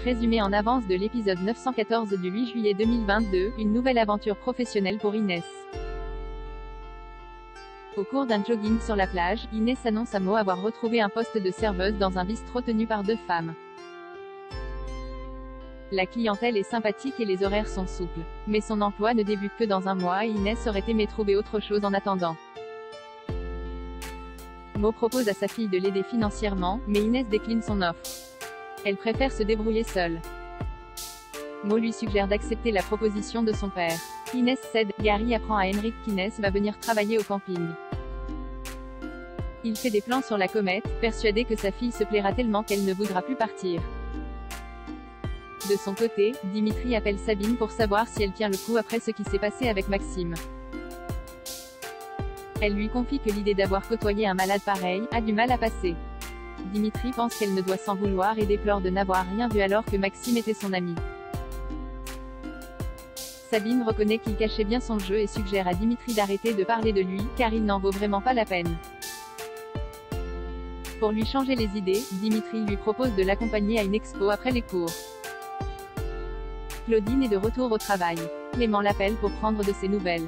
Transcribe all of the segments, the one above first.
Résumé en avance de l'épisode 914 du 8 juillet 2022, une nouvelle aventure professionnelle pour Inès. Au cours d'un jogging sur la plage, Inès annonce à Mo avoir retrouvé un poste de serveuse dans un bistrot tenu par 2 femmes. La clientèle est sympathique et les horaires sont souples. Mais son emploi ne débute que dans un mois et Inès aurait aimé trouver autre chose en attendant. Mo propose à sa fille de l'aider financièrement, mais Inès décline son offre. Elle préfère se débrouiller seule. Mo lui suggère d'accepter la proposition de son père. Inès cède. Gary apprend à Henrik qu'Inès va venir travailler au camping. Il fait des plans sur la comète, persuadé que sa fille se plaira tellement qu'elle ne voudra plus partir. De son côté, Dimitri appelle Sabine pour savoir si elle tient le coup après ce qui s'est passé avec Maxime. Elle lui confie que l'idée d'avoir côtoyé un malade pareil a du mal à passer. Dimitri pense qu'elle ne doit s'en vouloir et déplore de n'avoir rien vu alors que Maxime était son ami. Sabine reconnaît qu'il cachait bien son jeu et suggère à Dimitri d'arrêter de parler de lui, car il n'en vaut vraiment pas la peine. Pour lui changer les idées, Dimitri lui propose de l'accompagner à une expo après les cours. Claudine est de retour au travail. Clément l'appelle pour prendre de ses nouvelles.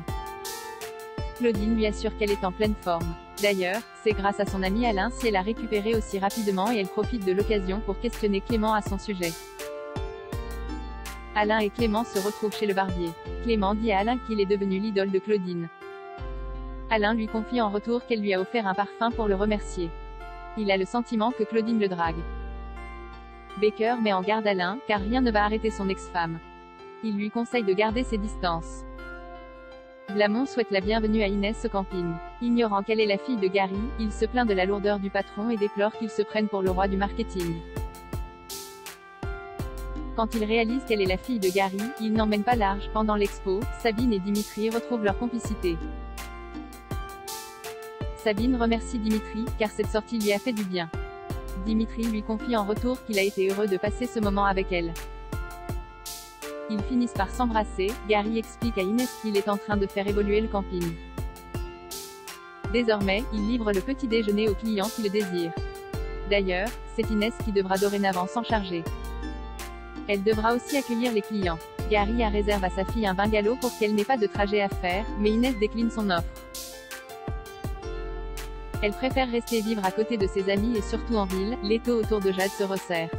Claudine lui assure qu'elle est en pleine forme. D'ailleurs, c'est grâce à son ami Alain si elle a récupéré aussi rapidement et elle profite de l'occasion pour questionner Clément à son sujet. Alain et Clément se retrouvent chez le barbier. Clément dit à Alain qu'il est devenu l'idole de Claudine. Alain lui confie en retour qu'elle lui a offert un parfum pour le remercier. Il a le sentiment que Claudine le drague. Baker met en garde Alain, car rien ne va arrêter son ex-femme. Il lui conseille de garder ses distances. Blamont souhaite la bienvenue à Inès au camping. Ignorant qu'elle est la fille de Gary, il se plaint de la lourdeur du patron et déplore qu'il se prenne pour le roi du marketing. Quand il réalise qu'elle est la fille de Gary, il n'emmène pas large. Pendant l'expo, Sabine et Dimitri retrouvent leur complicité. Sabine remercie Dimitri, car cette sortie lui a fait du bien. Dimitri lui confie en retour qu'il a été heureux de passer ce moment avec elle. Ils finissent par s'embrasser. Gary explique à Inès qu'il est en train de faire évoluer le camping. Désormais, il livre le petit déjeuner aux clients qui le désirent. D'ailleurs, c'est Inès qui devra dorénavant s'en charger. Elle devra aussi accueillir les clients. Gary réserve à sa fille un bungalow pour qu'elle n'ait pas de trajet à faire, mais Inès décline son offre. Elle préfère rester vivre à côté de ses amis et surtout en ville. L'étau autour de Jade se resserre.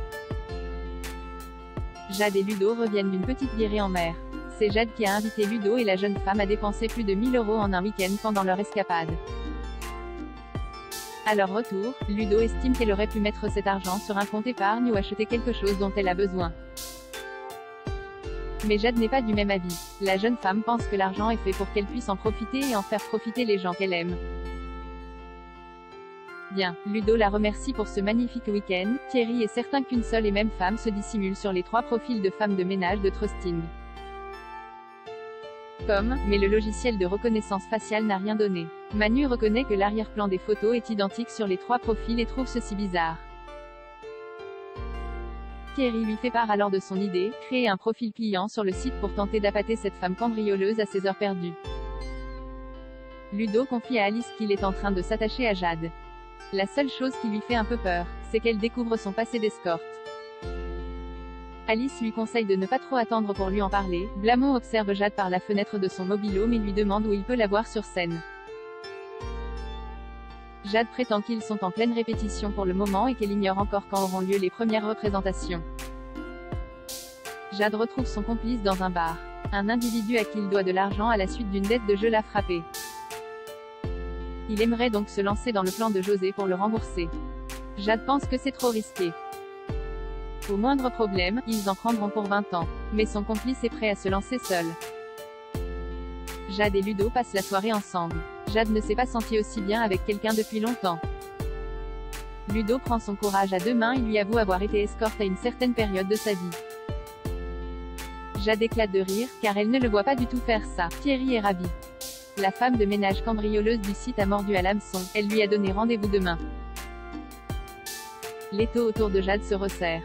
Jade et Ludo reviennent d'une petite virée en mer. C'est Jade qui a invité Ludo et la jeune femme à dépenser plus de 1000 € en un week-end pendant leur escapade. À leur retour, Ludo estime qu'elle aurait pu mettre cet argent sur un compte épargne ou acheter quelque chose dont elle a besoin. Mais Jade n'est pas du même avis. La jeune femme pense que l'argent est fait pour qu'elle puisse en profiter et en faire profiter les gens qu'elle aime. Bien, Ludo la remercie pour ce magnifique week-end. Thierry est certain qu'une seule et même femme se dissimule sur les 3 profils de femmes de ménage de Trusting. Mais le logiciel de reconnaissance faciale n'a rien donné. Manu reconnaît que l'arrière-plan des photos est identique sur les 3 profils et trouve ceci bizarre. Thierry lui fait part alors de son idée, créer un profil client sur le site pour tenter d'appâter cette femme cambrioleuse à ses heures perdues. Ludo confie à Alice qu'il est en train de s'attacher à Jade. La seule chose qui lui fait un peu peur, c'est qu'elle découvre son passé d'escorte. Alice lui conseille de ne pas trop attendre pour lui en parler. Blamont observe Jade par la fenêtre de son mobilo mais lui demande où il peut la voir sur scène. Jade prétend qu'ils sont en pleine répétition pour le moment et qu'elle ignore encore quand auront lieu les premières représentations. Jade retrouve son complice dans un bar. Un individu à qui il doit de l'argent à la suite d'une dette de jeu l'a frappé. Il aimerait donc se lancer dans le plan de José pour le rembourser. Jade pense que c'est trop risqué. Au moindre problème, ils en prendront pour 20 ans. Mais son complice est prêt à se lancer seul. Jade et Ludo passent la soirée ensemble. Jade ne s'est pas sentie aussi bien avec quelqu'un depuis longtemps. Ludo prend son courage à 2 mains et lui avoue avoir été escorte à une certaine période de sa vie. Jade éclate de rire, car elle ne le voit pas du tout faire ça. Thierry est ravi. La femme de ménage cambrioleuse du site a mordu à l'hameçon. Elle lui a donné rendez-vous demain. L'étau autour de Jade se resserre.